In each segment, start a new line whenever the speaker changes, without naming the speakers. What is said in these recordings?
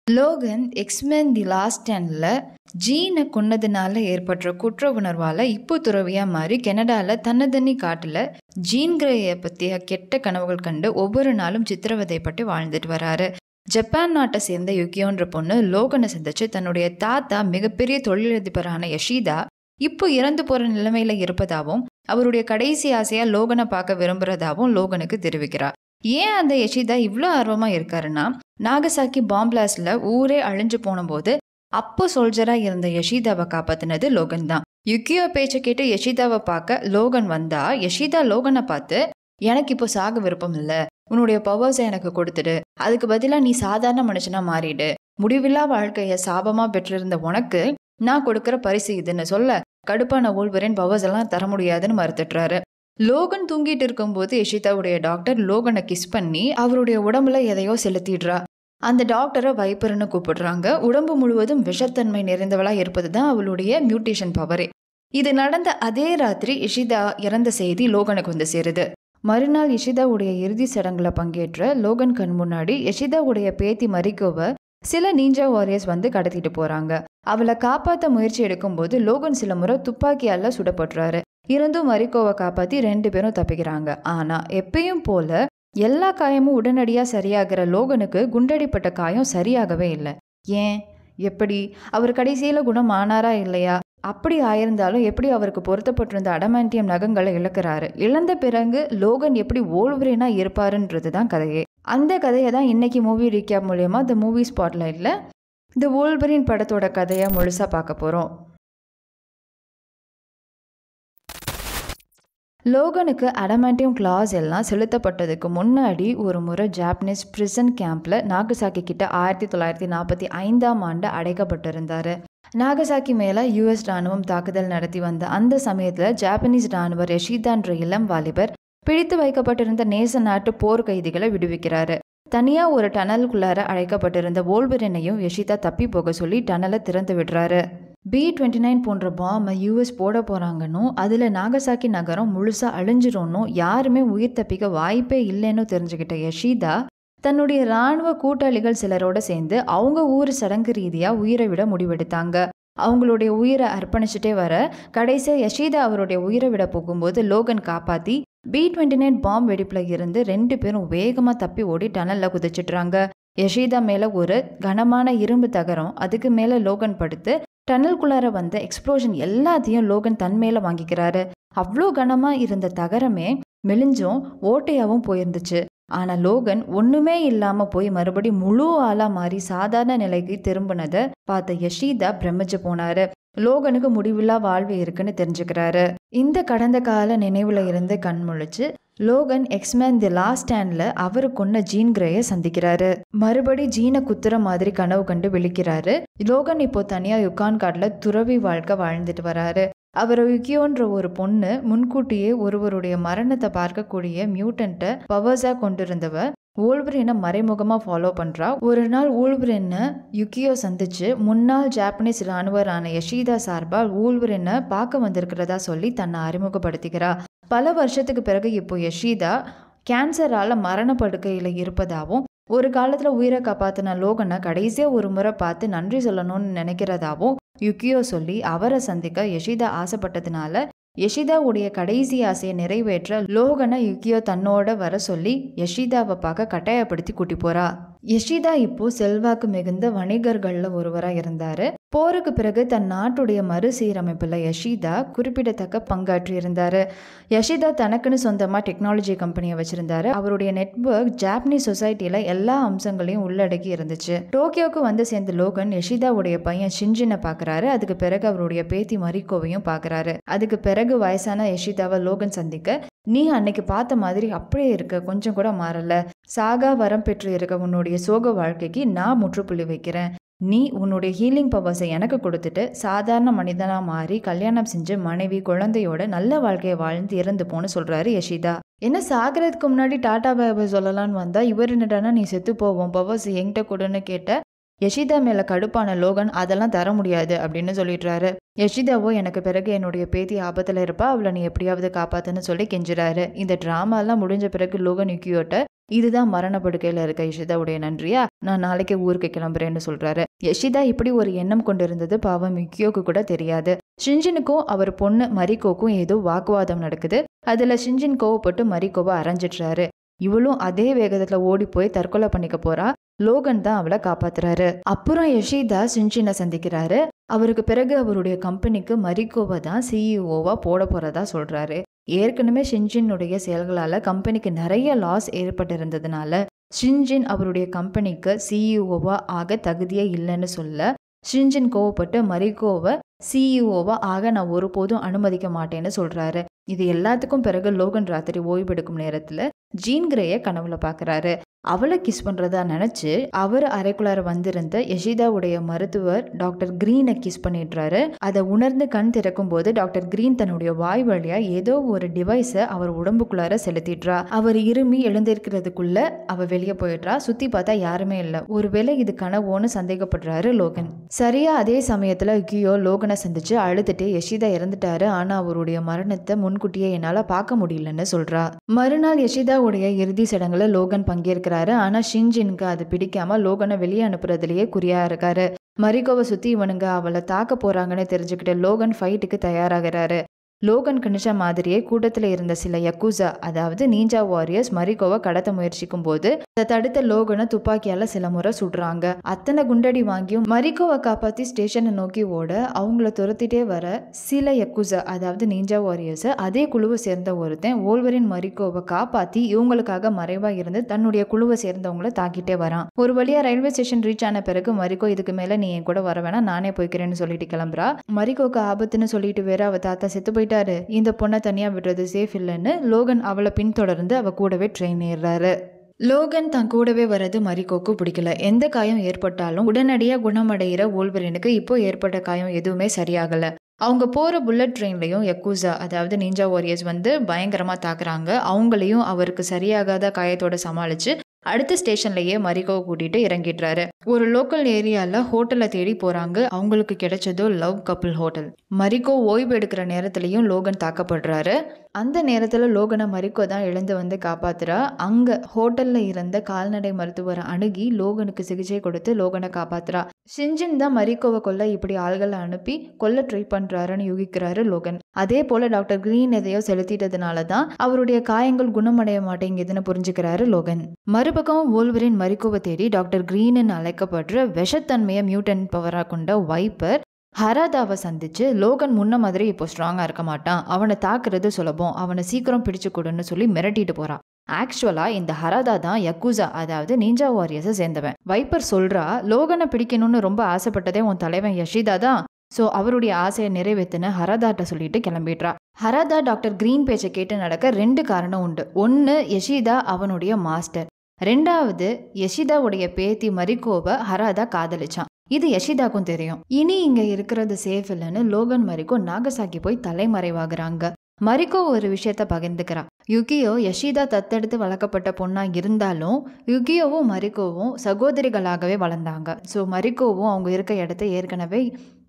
Logan X-Men the last ஸ்டாண்ட்ல ஜீனை கொன்னதுனால ஏற்பட்ட குற்ற உணர்வால் இப்போ துறவியாக மாறி கனடாவில் தன்னதனி காட்டில் ஜீன் கிரேயை பற்றிய கெட்ட கனவுகள் கண்டு ஒவ்வொரு நாளும் சித்திரவதைப்பட்டு வாழ்ந்துட்டு வராரு. ஜப்பான் நாட்டை சேர்ந்த யுகியோன்ற பொண்ணு லோகனை சந்திச்சு தன்னுடைய தாத்தா மிகப்பெரிய தொழிலதிபரான யஷிதா இப்போ இறந்து போகிற நிலைமையில் இருப்பதாகவும் அவருடைய கடைசி ஆசையாக லோகனை பார்க்க விரும்புகிறதாகவும் லோகனுக்கு தெரிவிக்கிறார். ஏன் அந்த யஷிதா இவ்வளோ ஆர்வமாக இருக்காருன்னா, நாகசாக்கி பாம் பிளாஸ்ட்ல ஊரே அழிஞ்சு போன போது அப்போ சோல்ஜராக இருந்த யஷிதாவை காப்பாத்தினது லோகன் தான். யுகியோ பேச்சை கேட்டு யஷிதாவை பார்க்க லோகன் வந்தா யஷிதா லோகனை பார்த்து, எனக்கு இப்போ சாக விருப்பம் இல்லை, உன்னுடைய பவர்ஸை எனக்கு கொடுத்துடு, அதுக்கு பதிலாக நீ சாதாரண மனுஷனா மாறிடு, முடிவில்லா வாழ்க்கையை சாபமாக பெற்றிருந்த உனக்கு நான் கொடுக்குற பரிசு இதுன்னு சொல்ல கடுப்பான வூல்வரின் பவர்ஸ் எல்லாம் தர முடியாதுன்னு மறுத்துட்டுறாரு. லோகன் தூங்கிட்டு இருக்கும்போது யஷிதாவுடைய டாக்டர் லோகனை கிஸ் பண்ணி அவருடைய உடம்புல எதையோ செலுத்திடுறா. அந்த டாக்டரை வைப்பர்னு கூப்பிடுறாங்க. உடம்பு முழுவதும் விஷத்தன்மை நிறைந்தவளா இருப்பது தான் அவளுடைய மியூட்டேஷன் பவரே. இது நடந்த அதே ராத்திரி யஷிதா இறந்த செய்தி லோகனுக்கு வந்து சேருது. மறுநாள் யஷிதாவுடைய இறுதி சடங்குல பங்கேற்ற லோகன் கண் முன்னாடி யஷிதாவுடைய பேத்தி மரிக்கோவை சில நீஞ்சா வாரியர்ஸ் வந்து கடத்திட்டு போறாங்க. அவளை காப்பாற்ற முயற்சி எடுக்கும்போது லோகன் சில முறை துப்பாக்கியால சுடப்படுறாரு. இருந்தும் மரிக்கோவை காப்பாற்றி 2 பேரும் தப்பிக்கிறாங்க. ஆனால் எப்பயும் போல எல்லா காயமும் உடனடியாக சரியாகிற லோகனுக்கு குண்டடிப்பட்ட காயம் சரியாகவே இல்லை. ஏன், எப்படி? அவர் கடைசியில் குணம் ஆனாரா இல்லையா? அப்படி ஆயிருந்தாலும் எப்படி அவருக்கு பொருத்தப்பட்டிருந்த அடமாண்டியம் நகங்களை இழக்கிறாரு? இழந்த பிறகு லோகன் எப்படி வோல்வரினா இருப்பாருன்றது தான் கதையே. அந்த கதையை தான் இன்னைக்கு மூவி ரீகேப் மூலயமா த மூவி ஸ்பாட்லைட்ல த வோல்வரின் படத்தோட கதையை முழுசாக பார்க்க போகிறோம். லோகனுக்கு அடமாண்டியம் கிளாஸ் எல்லாம் செலுத்தப்பட்டதுக்கு முன்னாடி ஒரு முறை ஜாப்பனீஸ் பிரிசன் கேம்பில் நாகசாக்கி கிட்ட 1945 அடைக்கப்பட்டிருந்தார். நாகசாக்கி மேலே US ராணுவம் தாக்குதல் நடத்தி வந்த அந்த சமயத்தில் ஜாப்பனீஸ் ராணுவர் யஷிதான்ற இளம் வாலிபர் பிடித்து வைக்கப்பட்டிருந்த நேச நாட்டு போர் கைதிகளை விடுவிக்கிறாரு. தனியாக ஒரு டனலுக்குள்ளார அழைக்கப்பட்டிருந்த வோல்வரினையும் யஷிதா தப்பி போக சொல்லி டனலை திறந்து விடுறாரு. B-29 போன்ற பாம்பை US போட போகிறாங்கன்னும் அதில் நாகசாக்கி நகரம் முழுசாக அழிஞ்சிரும்னும் யாருமே உயிர் தப்பிக்க வாய்ப்பே இல்லைன்னு தெரிஞ்சுக்கிட்ட யஷிதா தன்னுடைய இராணுவ கூட்டாளிகள் சிலரோட சேர்ந்து அவங்க ஊர் சடங்கு ரீதியாக உயிரை விட முடிவெடுத்தாங்க. அவங்களுடைய உயிரை அர்ப்பணிச்சுட்டே வர கடைசியாக யஷிதா அவருடைய உயிரை விட போகும்போது லோகன் காப்பாற்றி B-29 பாம்பு வெடிப்பில் இருந்து 2 பேரும் வேகமாக தப்பி ஓடி டனலில் குதிச்சிட்றாங்க. யஷிதா மேலே ஒரு கனமான இரும்பு தகரம், அதுக்கு மேலே லோகன் படுத்து டனல்குள்ளார வந்த எக்ஸ்ப்ளோஷன் எல்லாத்தையும் லோகன் தன் மேலே வாங்கிக்கிறாரு. அவ்வளோ கனமாக இருந்த தகரமே மெலிஞ்சும் ஓட்டையாகவும் போயிருந்துச்சு. ஆனால் லோகன் ஒன்றுமே இல்லாமல் போய் மறுபடி முழு ஆளாக மாறி சாதாரண நிலைக்கு திரும்பினதை பார்த்த யஷிதா பிரமிச்சு போனாரு. லோகனுக்கு முடிவில்லா வாழ்வு இருக்குன்னு தெரிஞ்சுக்கிறாரு. இந்த கடந்த கால நினைவுல இருந்து கண் முழிச்சு லோகன் எக்ஸ்மேன் தி லாஸ்ட் ஸ்டாண்ட்ல அவரு கொன்ன ஜீன் கிரேயை சந்திக்கிறாரு. மறுபடி ஜீனை குத்துற மாதிரி கனவு கண்டு விழிக்கிறாரு. லோகன் இப்போ தனியா யுகான் காட்டுல துறவி வாழ்க்கை வாழ்ந்துட்டு வராரு. அவர் யுகியோன்ற ஒரு பொண்ணு முன்கூட்டியே ஒருவருடைய மரணத்தை பார்க்கக்கூடிய மியூட்டன்ட்டை பவர்ஸா கொண்டிருந்தவ வூல்வரினை மறைமுகமாக ஃபாலோ பண்ணுறா. ஒரு நாள் வூல்வரினை யுகியோ சந்திச்சு முன்னாள் ஜாப்பனீஸ் இராணுவரான யஷிதா சார்பால் வூல்வரினை பார்க்க வந்திருக்கிறதா சொல்லி தன்னை அறிமுகப்படுத்திக்கிறா. பல வருஷத்துக்கு பிறகு இப்போ யஷிதா கேன்சரால் மரணப்படுக்கையில் இருப்பதாகவும் ஒரு காலத்தில் உயிரை காப்பாற்றின லோகனை கடைசியாக ஒரு முறை பார்த்து நன்றி சொல்லணும்னு நினைக்கிறதாவும் யுகியோ சொல்லி அவரை சந்திக்க யஷிதா ஆசைப்பட்டதுனால யஷிதாவுடைய கடைசி ஆசையை நிறைவேற்ற லோகனை யுகியோ தன்னோட வர சொல்லி யஷிதாவை பார்க்க கட்டாயப்படுத்தி கூட்டி போறா. யஷிதா இப்போ செல்வாக்கு மிகுந்த வணிகர்கள்ல ஒருவராக இருந்தாரு. போருக்கு பிறகு தன் நாட்டுடைய மறுசீரமைப்புல யஷிதா குறிப்பிடத்தக்க பங்காற்றி இருந்தாரு. யஷிதா தனக்குன்னு சொந்தமா டெக்னாலஜி கம்பெனியை வச்சிருந்தாரு. அவருடைய நெட்வொர்க் ஜாப்பனீஸ் சொசைட்டில எல்லா அம்சங்களையும் உள்ளடக்கி இருந்துச்சு. டோக்கியோக்கு வந்து சேர்ந்த லோகன் யஷிதாவுடைய பையன் ஷின்ஜினை பாக்குறாரு. அதுக்கு பிறகு அவருடைய பேத்தி மரிக்கோவையும் பாக்குறாரு. அதுக்கு பிறகு வயசான யஷிதாவை லோகன் சந்திக்க, நீ அன்னைக்கு பார்த்த மாதிரி அப்படியே இருக்க, கொஞ்சம் கூட மாறல, சாகா வரம் பெற்று இருக்க உன்னுடைய சோக வாழ்க்கைக்கு நான் முற்றுப்புள்ளி வைக்கிறேன். நீ உன்னுடைய ஹீலிங் பவர்ஸை எனக்கு கொடுத்துட்டு சாதாரண மனிதனா மாறி கல்யாணம் செஞ்சு மனைவி குழந்தையோட நல்ல வாழ்க்கையை வாழ்ந்து இறந்து போன்னு சொல்றாரு யஷிதா. என்ன சாகிறதுக்கு முன்னாடி டாடா பாபா சொல்லலான்னு வந்தா இவர் என்னடானா நீ செத்து போவோம் பவர்ஸ் என்கிட்ட கொடுன்னு கேட்ட யஷிதா மேல கடுப்பான லோகன் அதெல்லாம் தர முடியாது அப்படின்னு சொல்லிடுறாரு. யஷிதாவோ எனக்கு பிறகு என்னுடைய பேத்தி ஆபத்துல இருப்பா, அவளை நீ எப்படியாவது காப்பாத்துன்னு சொல்லி கெஞ்சுறாரு. இந்த டிராமாலாம் முடிஞ்ச பிறகு லோகன் யுகியோட்ட இதுதான் மரணப்படுக்கையில இருக்க யஷிதாவுடைய நன்றியா, நான் நாளைக்கே ஊருக்கு கிளம்புறேன்னு சொல்றாரு. யஷிதா இப்படி ஒரு எண்ணம் கொண்டிருந்தது பாவம் யுக்கியோக்கு கூட தெரியாது. ஷின்ஜினுக்கும் அவர் பொண்ணு மரிக்கோக்கும் ஏதோ வாக்குவாதம் நடக்குது. அதுல ஷின்ஜின் கோவப்பட்டு மரிக்கோவை அரைஞ்சிடுறாரு. இவளும் அதே வேகத்துல ஓடி போய் தற்கொலை பண்ணிக்க போறா. லோகன் தான் அவளை காப்பாத்துறாரு. அப்புறம் யஷிதா ஷின்ஜினை சந்திக்கிறாரு. அவருக்கு பிறகு அவருடைய கம்பெனிக்கு மரிக்கோவை தான் சிஇஓவா போட போறதா சொல்றாரு. ஏற்கனவே ஷின்ஜினுடைய செயல்களால கம்பெனிக்கு நிறைய லாஸ் ஏற்பட்டிருந்ததுனால ஷின்ஜின் அவருடைய கம்பெனிக்கு சிஇஓவா ஆக தகுதியே இல்லைன்னு சொல்ல ஷின்ஜின் கோவப்பட்டு மரிக்கோவை சிஇஓவா ஆக நான் ஒருபோதும் அனுமதிக்க மாட்டேன்னு சொல்றாரு. இது எல்லாத்துக்கும் பிறகு லோகன் ராத்திரி ஓய்வெடுக்கும் நேரத்துல ஜீன் கிரேயை கனவுல பாக்குறாரு. அவளை கிஸ் பண்றதா நினைச்சு அவர் அறைக்குள்ளார வந்திருந்த யஷிதாவுடைய மருத்துவர் டாக்டர் கிரீனை கிஸ் பண்ணிடுறாரு. அதை உணர்ந்து கண் திறக்கும் போது டாக்டர் கிரீன் தன்னுடைய வாய் வழியா ஏதோ ஒரு டிவைஸை அவர் உடம்புக்குள்ளார செலுத்திடுறா. அவர் இருமி எழுந்திருக்கிறதுக்குள்ள அவ வெளியே போயிடுறா. சுத்தி பார்த்தா யாருமே இல்லை. ஒருவேளை இது கனவோன்னு சந்தேகப்படுறாரு லோகன். சரியா அதே சமயத்துல யுகியோ லோகனை சந்திச்சு அழுதுட்டு யஷிதா இறந்துட்டாரு, ஆனா அவருடைய மரணத்தை முன்கூட்டியே என்னால பார்க்க முடியலன்னு சொல்றா. மறுநாள் யஷிதாவுடைய இறுதி சடங்குல லோகன் பங்கேற்கிறார். ஆனா ஷின்ஜினுக்கு அது பிடிக்காம லோகனை வெளியே அனுப்புறதுலயே குறியா இருக்காரு. மரிக்கோவை சுத்தி இவனுங்க அவளை தாக்க போறாங்கன்னு தெரிஞ்சுக்கிட்டு லோகன் ஃபைட்டுக்கு தயாராகிறாரு. லோகன் கணிச்ச மாதிரியே கூட்டத்தில் இருந்த சில யக்குசா அதாவது நீஞ்சா வாரியர்ஸ் மரிக்கோவை கடத்த முயற்சிக்கும் போது அதை தடுத்த லோகனை துப்பாக்கியால சில முறை சுடுறாங்க. அத்தனை குண்டடி வாங்கியும் மரிக்கோவை காப்பாத்தி ஸ்டேஷனை நோக்கி ஓட அவங்கள துரத்திட்டே வர சில யக்குசா அதாவது நீஞ்சா வாரியர்ஸ் அதே குழுவை சேர்ந்த ஒருத்தன் வோல்வரின் மரிக்கோவை காப்பாத்தி இவங்களுக்காக மறைவா இருந்து தன்னுடைய குழுவை சேர்ந்தவங்களை தாக்கிட்டே வரான். ஒரு வழியா ரயில்வே ஸ்டேஷன் ரீச் ஆன பிறகு மரிக்கோ இதுக்கு மேல நீ என் கூட வர வேணாம், நானே போய்க்கிறேன்னு சொல்லிட்டு கிளம்புறா. மரிக்கோக்கு ஆபத்துன்னு சொல்லிட்டு வேற அவ தாத்தா செத்து போயிட்டாரு, இந்த பொண்ணை தனியா விடுறது சேஃப் இல்லைன்னு லோகன் அவளை பின்தொடர்ந்து அவ கூடவே ட்ரெயின் ஏறாரு. லோகன் தான் கூடவே வர்றது மரிக்கோக்கு பிடிக்கல. எந்த காயம் ஏற்பட்டாலும் உடனடியாக குணமடைகிற வோல்வரினுக்கு இப்போ ஏற்பட்ட காயம் எதுவுமே சரியாகல. அவங்க போற புல்லட் ட்ரெயின்லையும் யக்குசா அதாவது நீஞ்சா வாரியர்ஸ் வந்து பயங்கரமா தாக்குறாங்க. அவங்களையும் அவருக்கு சரியாகாத காயத்தோட சமாளிச்சு அடுத்த ஸ்டேஷன்லயே மரிக்கோவை கூட்டிட்டு இறங்கிடுறாரு. ஒரு லோக்கல் ஏரியால ஹோட்டலை தேடி போறாங்க. அவங்களுக்கு கிடைச்சதோ லவ் கப்பிள் ஹோட்டல். மரிக்கோ ஓய்வு எடுக்கிற நேரத்திலையும் லோகன் தாக்கப்படுறாரு. அந்த நேரத்துல லோகனை மரிக்கோ தான் எழுந்து வந்து காப்பாத்துறா. அங்க ஹோட்டல்ல இருந்த கால்நடை மருத்துவரை அணுகி லோகனுக்கு சிகிச்சை கொடுத்து லோகனை காப்பாத்துறா. ஷின்ஜின் தான் மரிக்கோவை கொல்ல இப்படி ஆள்களை அனுப்பி கொல்ல ட்ரை பண்றாருன்னு யூகிக்கிறாரு லோகன். அதே போல டாக்டர் கிரீன் எதையோ செலுத்திட்டதுனால தான் அவருடைய காயங்கள் குணமடைய மாட்டேங்குதுன்னு புரிஞ்சுக்கிறாரு லோகன். மறுபக்கம் வோல்வரின் மரிக்கோவை தேடி டாக்டர் கிரீன் அழைக்கப்படுற விஷத்தன்மையை மியூட்டன்ட் பவரா கொண்ட வைப்பர் ஹராதாவை சந்திச்சு லோகன் முன்ன மாதிரி இப்போ ஸ்ட்ராங்கா இருக்க மாட்டான், அவனை தாக்குறது சுலபம், அவனை சீக்கிரம் பிடிச்சு கொடுன்னு சொல்லி மிரட்டிட்டு போறான். ஆக்சுவலா இந்த ஹராதா தான் யக்குசா அதாவது நீஞ்சா வாரியர்ஸை சேர்ந்தவன். வைப்பர் சொல்றா லோகனை பிடிக்கணும்னு ரொம்ப ஆசைப்பட்டதே உன் தலைவன் யஷிதா தான், ஸோ அவருடைய ஆசையை நிறைவேற்றுன்னு ஹராதாட்ட சொல்லிட்டு கிளம்பிடுறா. ஹராதா டாக்டர் கிரீன் பேச்சை கேட்டு நடக்க 2 காரணம் உண்டு. ஒன்று யஷிதா அவனுடைய மாஸ்டர், 2வது யஷிதாவுடைய பேத்தி மரிக்கோவை ஹராதா காதலிச்சான். இது யஷிதாக்கும் தெரியும். இனி இங்க இருக்கிறது சேஃப் இல்லைன்னு லோகன் மரிக்கோ நாகசாக்கி போய் தலைமறைவாகிறாங்க. மரிக்கோ ஒரு விஷயத்த பகிர்ந்துக்கிறா. யுகியோ யஷிதா தத்தெடுத்து வளர்க்கப்பட்ட பொண்ணா இருந்தாலும் யுகியோவும் மரிக்கோவும் சகோதரிகளாகவே வளர்ந்தாங்க. ஸோ மரிக்கோவும் அவங்க இருக்க இடத்த ஏற்கனவே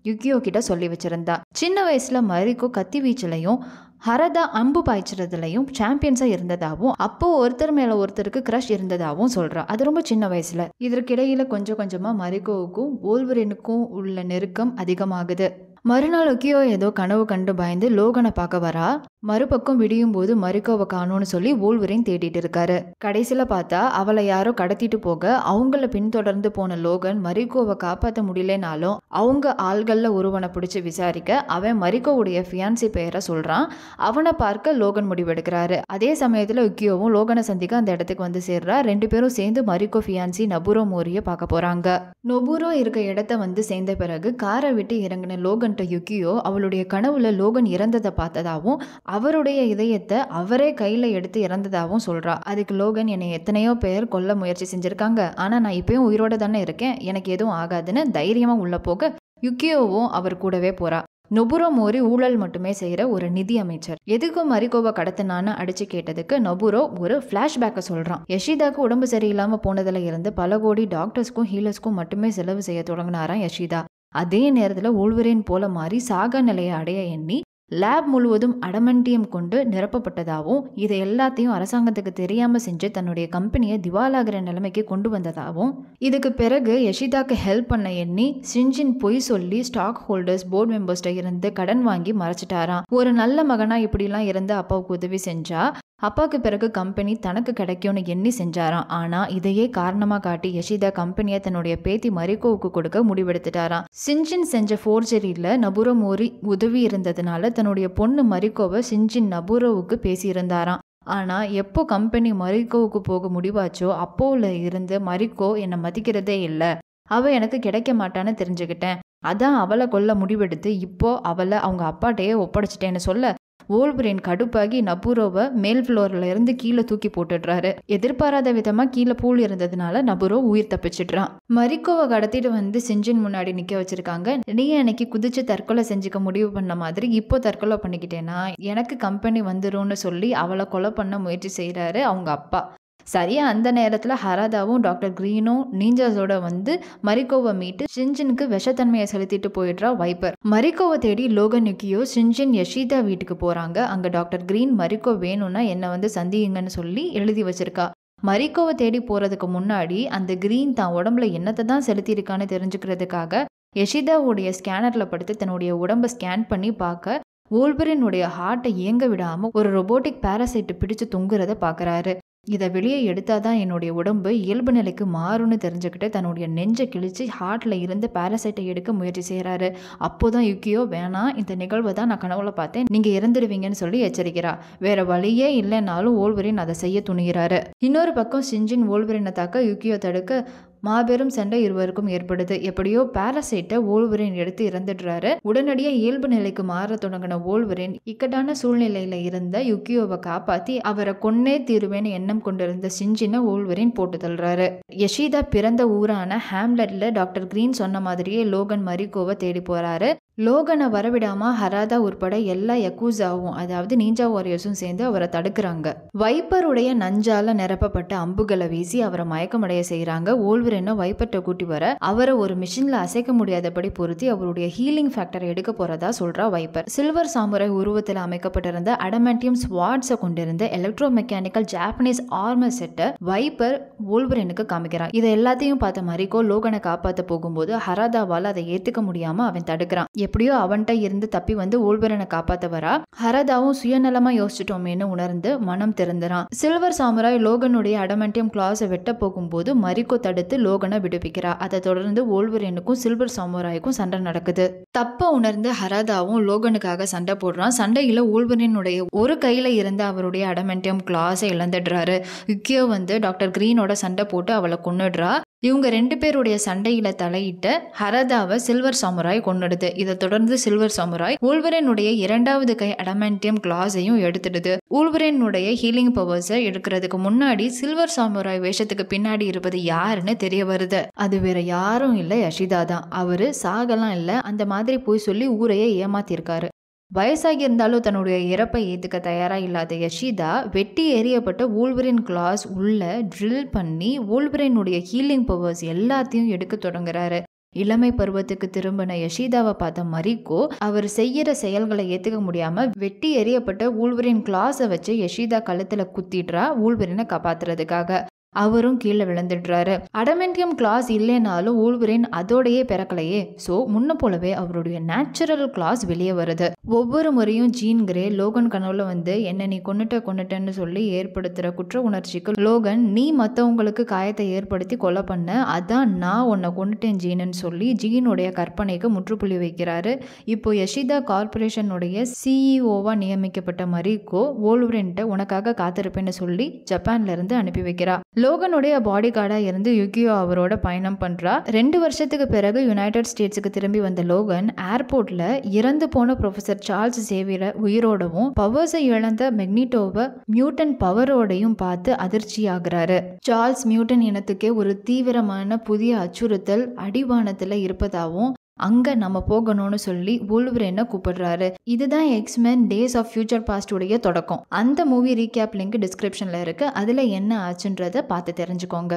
யுகியோ கிட்ட சொல்லி வச்சிருந்தா. சின்ன வயசுல மரிக்கோ கத்தி வீச்சிலையும் ஹரதா அம்பு பாய்ச்சறதுலையும் சாம்பியன்ஸா இருந்ததாகவும் அப்போ ஒருத்தர் மேல ஒருத்தருக்கு கிரஷ் இருந்ததாகவும் சொல்றா. அது ரொம்ப சின்ன வயசுல. இதற்கிடையில கொஞ்சம் கொஞ்சமா மரிக்கோவுக்கும் வோல்வரினுக்கும் உள்ள நெருக்கம் அதிகமாகுது. மறுநாள் யுகியோ ஏதோ கனவு கண்டு பயந்து லோகனை பார்க்க வரா. மறுபக்கம் விடியும் போது மரிக்கோவை காணோன்னு சொல்லி வோல்வரின் தேடிட்டு இருக்காரு. கடைசியில பார்த்தா அவளை யாரோ கடத்திட்டு போக அவங்கள பின்தொடர்ந்து போன லோகன் மரிக்கோவை காப்பாற்ற முடியலனாலும் அவங்க ஆள்கள்ல ஒருவனை பிடிச்சு விசாரிக்க அவன் மரிக்கோவுடைய ஃபியான்சி பெயரை சொல்றான். அவனை பார்க்க லோகன் முடிவெடுக்கிறாரு. அதே சமயத்துல யுகியோவும் லோகனை சந்திக்க அந்த இடத்துக்கு வந்து சேர்றா. 2 பேரும் சேர்ந்து மரிக்கோ ஃபியான்சி நபுரோ மோரிய பார்க்க போறாங்க. நொபுரோ இருக்க இடத்த வந்து சேர்ந்த பிறகு காரை விட்டு இறங்கின லோகன் யுகியோ அவளுடைய கனவுல லோகன் இறந்ததை பார்த்ததாவும் அவருடைய இதயத்தை அவரே கையில எடுத்து இறந்ததாகவும் சொல்றா. அதுக்கு லோகன் என்னை எத்தனையோ பேர் கொல்ல முயற்சி செஞ்சிருக்காங்க, ஆனா நான் இப்பயும் உயிரோட தானே இருக்கேன், எனக்கு எதுவும் ஆகாதுன்னு தைரியமா உள்ள போக யுகியோவும் அவர் கூடவே போறா. நொபுரோ மோரி ஊழல் மட்டுமே செய்யற ஒரு நிதி அமைச்சர். எதுக்கும் மரிக்கோவை கடத்தினான்னு அடிச்சு கேட்டதுக்கு நொபுரோ ஒரு பிளாஷ்பேக்கை சொல்றான். யஷிதாக்கு உடம்பு சரியில்லாம போனதுல இருந்து பல கோடி டாக்டர்ஸ்க்கும் ஹீலர்ஸ்க்கும் மட்டுமே செலவு செய்ய தொடங்கினாராம் யஷிதா. அதே நேரத்துல வோல்வரின் போல மாறி சாகா நிலையை அடைய எண்ணி லேப் முழுவதும் அடமண்டியம் கொண்டு நிரப்பப்பட்டதாகவும் இதை எல்லாத்தையும் அரசாங்கத்துக்கு தெரியாம செஞ்சு தன்னுடைய கம்பெனியை திவாலாகிற நிலைமைக்கு கொண்டு வந்ததாகவும் இதுக்கு பிறகு யஷிதாக்கு ஹெல்ப் பண்ண எண்ணி ஷின்ஜின் பொய் சொல்லி ஸ்டாக் ஹோல்டர்ஸ் போர்டு மெம்பர்ஸ்ட இருந்து கடன் வாங்கி மறைச்சிட்டாராம். ஒரு நல்ல மகனா இப்படிலாம் இருந்து அப்பாவுக்கு உதவி செஞ்சா அப்பாவுக்கு பிறகு கம்பெனி தனக்கு கிடைக்கும்னு எண்ணி செஞ்சாராம். ஆனா இதையே காரணமா காட்டி யஷிதா கம்பெனியை தன்னுடைய பேத்தி மரிக்கோவுக்கு கொடுக்க முடிவெடுத்துட்டாராம். ஷின்ஜின் செஞ்ச ஃபோர்ஜரியில நபுரோ மோரி உதவி இருந்ததுனால தன்னுடைய பொண்ணு மரிக்கோவை ஷின்ஜின் நபுரோவுக்கு பேசியிருந்தாராம். ஆனா எப்போ கம்பெனி மரிக்கோவுக்கு போக முடிவாச்சோ அப்போல இருந்து மரிக்கோ என்னை மதிக்கிறதே இல்லை, அவ எனக்கு கிடைக்க மாட்டான்னு தெரிஞ்சுக்கிட்டேன், அதான் அவளை கொல்ல முடிவெடுத்து இப்போ அவளை அவங்க அப்பாட்டையே ஒப்படைச்சிட்டேன்னு சொல்ல வோல்வரின் கடுப்பாகி நபுரோவை மேல் ஃப்ளோர்ல இருந்து கீழே தூக்கி போட்டுடுறாரு. எதிர்பாராத விதமா கீழே பூல் இருந்ததுனால நபுரோ உயிர் தப்பிச்சிடுறான். மரிக்கோவை கடத்திட்டு வந்து ஷின்ஜின் முன்னாடி நிக்க வச்சிருக்காங்க. நீ அன்னைக்கு குதிச்சு தற்கொலை செஞ்சுக்க முடிவு பண்ண மாதிரி இப்போ தற்கொலை பண்ணிக்கிட்டேன்னா எனக்கு கம்பெனி வந்துரும்னு சொல்லி அவளை கொலை பண்ண முயற்சி செய்யறாரு அவங்க அப்பா. சரியா அந்த நேரத்துல ஹராதாவும் டாக்டர் கிரீனும் நீஞ்சாஸோட வந்து மரிக்கோவை மீட்டு ஷின்ஜினுக்கு விஷத்தன்மையை செலுத்திட்டு போயிடுறா வைப்பர். மரிக்கோவை தேடி லோகன் யுக்கியோ ஷின்ஜின் யஷிதா வீட்டுக்கு போறாங்க. அங்க டாக்டர் கிரீன் மரிக்கோ வேணும்னா என்ன வந்து சந்தியுங்கன்னு சொல்லி எழுதி வச்சிருக்கா. மரிக்கோவை தேடி போறதுக்கு முன்னாடி அந்த கிரீன் தான் உடம்புல என்னத்தை தான் செலுத்தியிருக்கான்னு தெரிஞ்சுக்கிறதுக்காக யஷிதாவுடைய ஸ்கேனர்ல படுத்து தன்னுடைய உடம்ப ஸ்கேன் பண்ணி பார்க்க வோல்வரினுடைய ஹார்ட்டை இயங்க விடாம ஒரு ரொபோட்டிக் பாராசைட்டு பிடிச்சு தொங்குறத பாக்குறாரு. இதை வெளியே எடுத்தாதான் என்னுடைய உடம்பு இயல்பு நிலைக்கு மாறும்னு தெரிஞ்சுக்கிட்டு தன்னுடைய நெஞ்சை கிழிச்சு ஹார்ட்ல இருந்து பாராசைட்டை எடுக்க முயற்சி செய்யறாரு. அப்போதான் யுக்கியோ வேணாம், இந்த நிகழ்வை தான் நான் கனவுல பார்த்தேன், நீங்க இறந்துடுவீங்கன்னு சொல்லி எச்சரிக்கிறா. வேற வழியே இல்லைனாலும் வோல்வரின் அதை செய்ய துணிகிறாரு. இன்னொரு பக்கம் ஷின்ஜின் வோல்வரினை தாக்க யுக்கியோ தடுக்க மாபெரும் சண்டை இருவருக்கும் ஏற்படுது. எப்படியோ பாராசைட்டை வோல்வரின் எடுத்து இறந்துடுறாரு. உடனடியாக இயல்பு நிலைக்கு மாற தொடங்கின வோல்வரின் இக்கட்டான சூழ்நிலையில இருந்த யுக்கியோவை காப்பாத்தி அவரை கொன்னே தீருவேன்னு எண்ணம் கொண்டிருந்த ஷின்ஜினை வோல்வரின் போட்டு தள்ளுறாரு. யஷிதா பிறந்த ஊரான ஹாம்லெட்ல டாக்டர் கிரீன் சொன்ன மாதிரியே லோகன் மரிக்கோவை தேடி போறாரு. லோகனை வரவிடாம ஹராதா உட்பட எல்லா யக்கூசாவும் அதாவது நீஞ்சா வாரியர்ஸும் சேர்ந்து அவரை தடுக்கிறாங்க. வைப்பருடைய நஞ்சால நிரப்பப்பட்ட அம்புகளை வீசி அவரை மயக்கமடைய செய்யறாங்க. வோல்வரினை வைப்பர்ட்ட கூட்டி வர அவரை ஒரு மிஷின்ல அசைக்க முடியாதபடி பொருத்தி அவருடைய ஹீலிங் ஃபேக்டரை எடுக்க போறதா சொல்றா வைப்பர். சில்வர் சாமுரை உருவத்தில் அமைக்கப்பட்டிருந்த அடமண்டியம் ஸ்வாட்ஸை கொண்டிருந்த எலக்ட்ரோ மெக்கானிக்கல் ஜாப்பனீஸ் ஆர்மர் செட்டை வைப்பர் வோல்வரினுக்கு காமிக்கிறான். இதை எல்லாத்தையும் பார்த்த மரிக்கோ லோகனை காப்பாற்ற போகும்போது ஹராதாவால் அதை ஏத்துக்க முடியாம அவன் தடுக்கிறான். எப்படியோ அவன்கிட்ட இருந்து தப்பி வந்து வோல்வரினை காப்பாத்த வரா. ஹராதாவும் சுயநலமா யோசிச்சிட்டோமேனு உணர்ந்து மனம் திறந்துறான். சில்வர் சாமுராய் லோகனுடைய அடமண்டியம் கிளாஸை வெட்ட போகும்போது மரிக்கோ தடுத்து லோகனை விடுவிக்கிறா. அதை தொடர்ந்து வோல்வரினுக்கும் சில்வர் சாமுராய்க்கும் சண்டை நடக்குது. தப்ப உணர்ந்து ஹராதாவும் லோகனுக்காக சண்டை போடுறான். சண்டையில வோல்வரினுடைய ஒரு கையில இருந்த அவருடைய அடமண்டியம் கிளாஸை இழந்துடுறாரு. யுக்கியோ வந்து டாக்டர் கிரீனோட சண்டை போட்டு அவளை கொன்னுடுறா. இவங்க ரெண்டு பேருடைய சண்டையில தலையிட்ட ஹராதாவை சில்வர் சாமுராய் கொன்னுடுது. இதை தொடர்ந்து சில்வர் சாமுராய் வோல்வரினுடைய இரண்டாவது கை அடமண்டியம் கிளாஸையும் எடுத்துடுது. வோல்வரினுடைய ஹீலிங் பவர்ஸை எடுக்கிறதுக்கு முன்னாடி சில்வர் சாமுராய் வேஷத்துக்கு பின்னாடி இருப்பது யாருன்னு தெரிய வருது. அது வேற யாரும் இல்ல, யஷிதா தான். அவரு சாகலாம் இல்ல, அந்த மாதிரி போய் சொல்லி ஊரையே ஏமாத்திருக்காரு. வயசாகி இருந்தாலும் தன்னுடைய இறப்பை ஏத்துக்க தயாரா இல்லாத யஷிதா வெட்டி எறியப்பட்ட வோல்வரின் கிளாஸ் உள்ள ட்ரில் பண்ணி வோல்வரினுடைய ஹீலிங் பவர்ஸ் எல்லாத்தையும் எடுக்க தொடங்குறாரு. இளமை பருவத்துக்கு திரும்பின யஷிதாவை பார்த்த மரிக்கோ அவர் செய்யற செயல்களை ஏத்துக்க முடியாம வெட்டி எறியப்பட்ட வோல்வரின் கிளாஸை வச்சு யஷிதா கழுத்துல குத்திடுறா வோல்வரினை காப்பாத்துறதுக்காக. அவரும் கீழே விழுந்துடுறாரு. அடமெண்டியம் கிளாஸ் இல்லைனாலும் வோல்வரின் அதோடையே பிறக்கலையே. ஸோ முன்ன போலவே அவருடைய நேச்சுரல் கிளாஸ் வெளியே வருது. ஒவ்வொரு முறையும் ஜீன் கிரே லோகன் கனவுல வந்து என்ன நீ கொன்னுட்டன்னு சொல்லி ஏற்படுத்துற குற்ற உணர்ச்சிக்கு லோகன் நீ மற்றவங்களுக்கு காயத்தை ஏற்படுத்தி கொலை பண்ண, அதான் நான் உன்னை கொன்னுட்டேன் ஜீனுன்னு சொல்லி ஜீனுடைய கற்பனைக்கு முற்றுப்புள்ளி வைக்கிறாரு. இப்போ யஷிதா கார்பரேஷனுடைய சிஇஓவா நியமிக்கப்பட்ட மரிக்கோ வோல்வரின்ட்ட உனக்காக காத்திருப்பேன்னு சொல்லி ஜப்பான்ல இருந்து அனுப்பி வைக்கிறா. லோகனுடைய பாடி கார்டா இருந்து யுகியோ அவரோட பயணம் பண்றா. 2 வருஷத்துக்கு பிறகு யுனைடெட் ஸ்டேட்ஸுக்கு திரும்பி வந்த லோகன் ஏர்போர்ட்ல இறந்து போன ப்ரொஃபசர் சார்ல்ஸ் சேவியரை உயிரோடவும் பவர்ஸை இழந்த மெக்னிட்டோவை மியூட்டன் பவரோடையும் பார்த்து அதிர்ச்சி ஆகுறாரு. சார்ல்ஸ் மியூட்டன் இனத்துக்கே ஒரு தீவிரமான புதிய அச்சுறுத்தல் அடிவானத்துல இருப்பதாகவும் அங்க நம்ம போகணும்னு சொல்லி வோல்வரினை கூப்பிடுறாரு. இதுதான் X Men days of future past உடைய தொடக்கம். அந்த மூவி ரீகேப் லிங்க் டிஸ்கிரிப்ஷன்ல இருக்கு. அதுல என்ன ஆச்சுன்றத பார்த்து தெரிஞ்சுக்கோங்க.